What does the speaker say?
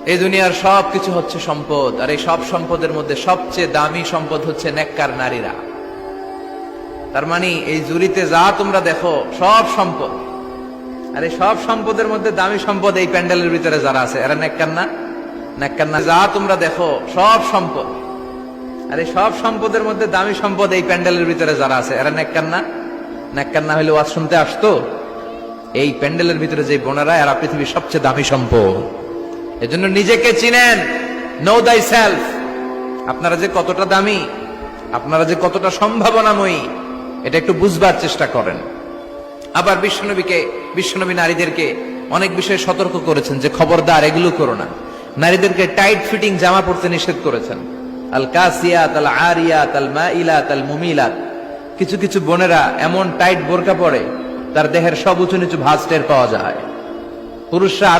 এই দুনিয়ার সব কিছু হচ্ছে সম্পদ, আর এই সব সম্পদের মধ্যে সবচেয়ে দামি সম্পদ হচ্ছে নেককার নারীরা। তার মানে এই জুরিতে যা তোমরা দেখো সব সম্পদ, আর এই সব সম্পদের মধ্যে দামি সম্পদ এই প্যান্ডেলের ভিতরে যারা আছে এরা নেককার না? নেককার না? যা তোমরা দেখো সব সম্পদ, আর এই সব সম্পদের মধ্যে দামি সম্পদ এই প্যান্ডেলের ভিতরে যারা আছে এরা নেককার না? নেককার না হলে ওয়াজ শুনতে আসতো? এই প্যান্ডেলের ভিতরে যে বোনেরা, এরা পৃথিবীর সবচেয়ে দামি সম্পদ। এজন্য নিজেকে চিনেন, নো দাই সেলফ। আপনারা যে কতটা দামি, আপনারা যে কতটা সম্ভাবনাময়ী, এটা একটু বুঝবার চেষ্টা করেন। আবার বিশ্বনবী নারীদেরকে অনেক বিষয়ে সতর্ক করেছেন যে খবরদার এগুলো করো না। নারীদেরকে টাইট ফিটিং জামা পরতে নিষেধ করেছেন। আল কাসিয়াত আল আরিয়াত আল মাইলাত আল মুমিলাত। কিছু কিছু বোনেরা এমন টাইট বোরকা পরে তার দেহের সব উঁচু নিচু ভাঁজ টের পাওয়া যায়। পুরুষরা